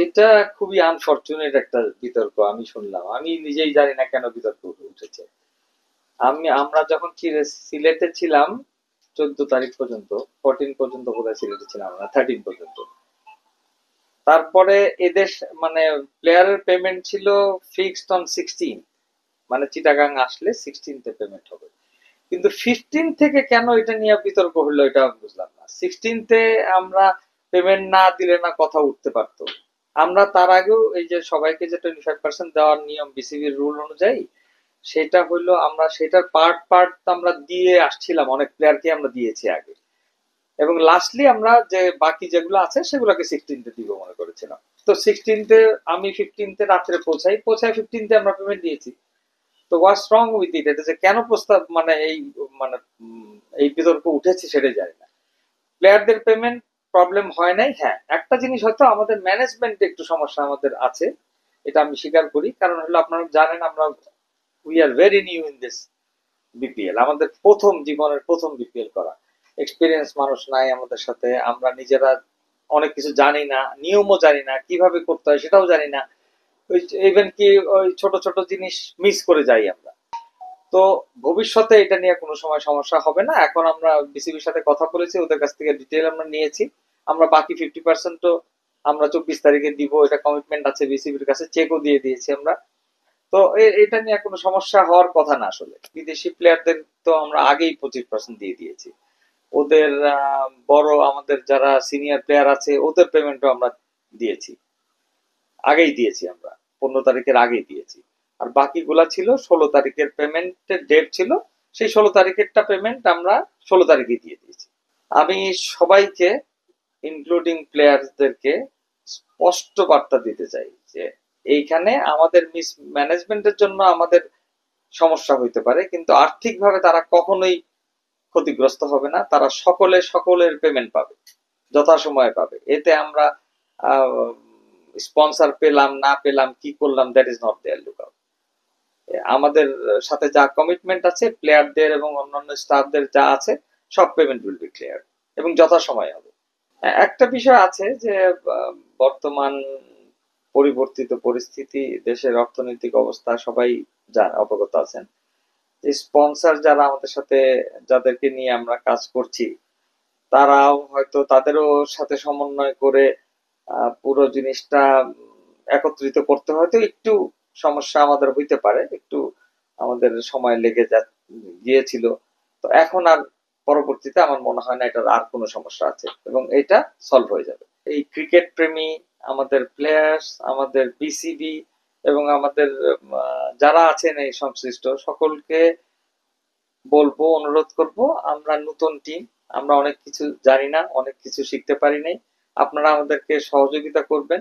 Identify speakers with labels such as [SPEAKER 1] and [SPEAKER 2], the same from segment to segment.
[SPEAKER 1] এটা খুবই আনফরচুনেট একটা বিতর্ক আমি শুনলাম। আমি নিজেই জানি না কেন বিতর্ক উঠেছে। আমরা যখন সিলেটে ছিলাম 14 তারিখ পর্যন্ত, 14 পর্যন্ত বোধহয় সিলেটে ছিলাম, না 13 পর্যন্ত। তারপরে এদের মানে প্লেয়ারের পেমেন্ট ছিল ফিক্সড অন 16, মানে চিটাগাং আসলে 16 পেমেন্ট হবে। কিন্তু 15 থেকে কেন এটা নিয়ে বিতর্ক হলো এটা আমি বুঝলাম না। 16 আমরা পেমেন্ট না দিলে না কথা উঠতে পারতো। আমরা তার আগেও এই যে সবাইকে যে 25% দেওয়ার নিয়ম বিসিবির রুল অনুযায়ী, সেটা হইলো আমরা সেটার পার্ট পার্ট আমরা দিয়ে আসছিলাম, অনেক প্লেয়ারকে আমরা দিয়েছি আগে। এবং লাস্টলি আমরা যে বাকি যেগুলো আছে সেগুলোকে 16 দিব মনে করেছিলাম। তো 16 আমি 15 রাত্রে পৌঁছাই 15 আমরা পেমেন্ট দিয়েছি। তো হোয়াটস রং উইথ ইট, এটা যে কেন প্রস্তাব মানে মানে এই বিতর্ক উঠেছে সেটাই জানি না। প্লেয়ারদের পেমেন্ট প্রবলেম হয় নাই। হ্যাঁ, একটা জিনিস হয়তো আমাদের ম্যানেজমেন্টে একটু সমস্যা আমাদের আছে, এটা আমি স্বীকার করি। কারণ হলো আপনারা জানেন আমরা we are very new in this BPL, আমাদের প্রথম জীবনের প্রথম বিপিএল করা, এক্সপিরিয়েন্স মানুষ নাই আমাদের সাথে। আমরা নিজেরা অনেক কিছু জানি না, নিয়মও জানি না, কিভাবে করতে হয় সেটাও জানি না। ওই ইভেন কি ওই ছোট ছোট জিনিস মিস করে যাই আমরা। তো ভবিষ্যতে এটা নিয়ে কোনো সময় সমস্যা হবে না। এখন আমরা বিসিবির সাথে কথা বলেছি, ওদের কাছ থেকে ডিটেল আমরা নিয়েছি। আমরা বাকি 50%ও আমরা 24 তারিখে দিব, এটা কমিটমেন্ট আছে বিসিবির কাছে, চেকও দিয়ে দিয়েছি আমরা। তো এটা নিয়ে কোনো সমস্যা হওয়ার কথা না। আসলে বিদেশি প্লেয়ারদের তো আমরা আগেই 25% দিয়ে দিয়েছি। ওদের বড় আমাদের যারা সিনিয়র প্লেয়ার আছে ওদের পেমেন্টও আমরা দিয়েছি, আগেই দিয়েছি আমরা, 15 তারিখের আগেই দিয়েছি। আর বাকিগুলা ছিল 16 তারিখের পেমেন্টের ডেট ছিল, সেই 16 তারিখেরটা পেমেন্ট আমরা 16 তারিখে দিয়ে দিয়েছি। আমি সবাইকে ইনক্লুডিং প্লেয়ারদেরকে স্পষ্ট বার্তা দিতে চাই যে এইখানে আমাদের মিস ম্যানেজমেন্টের জন্য আমাদের সমস্যা হইতে পারে, কিন্তু আর্থিকভাবে তারা কখনোই ক্ষতিগ্রস্ত হবে না। তারা সকলের পেমেন্ট পাবে, যথাসময়ে পাবে। এতে আমরা স্পন্সর পেলাম না পেলাম কি করলাম, that is not their lookout. আমাদের সাথে যা কমিটমেন্ট আছে প্লেয়ারদের এবং অন্যান্য স্টাফদের যা আছে, সব পেমেন্ট উইল বি ক্লিয়ার এবং যথাসময়ে হবে। একটা বিষয় আছে যে বর্তমান পরিবর্তিত পরিস্থিতি, দেশের অর্থনৈতিক অবস্থা সবাই অবগত আছেন। যে স্পন্সর যারা আমাদের সাথে, যাদেরকে নিয়ে আমরা কাজ করছি, তারাও হয়তো তাদেরও সাথে সমন্বয় করে পুরো জিনিসটা একত্রিত করতে হয়তো একটু সমস্যা আমাদের হইতে পারে, একটু আমাদের সময় লেগে গিয়েছিল। তো এখন আর পরবর্তীতে আমার মনে হয় না এটার আর কোনো সমস্যা আছে এবং এটা সলভ হয়ে যাবে। এই ক্রিকেট প্রেমী আমাদের প্লেয়ার্স, আমাদের বিসিবি এবং আমাদের যারা আছেন এই সংশ্লিষ্ট সকলকে বলবো, অনুরোধ করব, আমরা নতুন টিম, আমরা অনেক কিছু জানি না, অনেক কিছু শিখতে পারি নাই। আপনারা আমাদেরকে সহযোগিতা করবেন,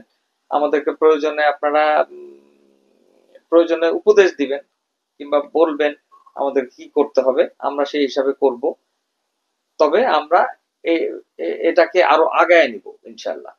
[SPEAKER 1] আমাদেরকে প্রয়োজনে আপনারা প্রয়োজনে উপদেশ দিবেন কিংবা বলবেন আমাদের কি করতে হবে, আমরা সেই হিসাবে করব। তবে আমরা এটাকে আরো আগায় নিব ইনশাল্লাহ।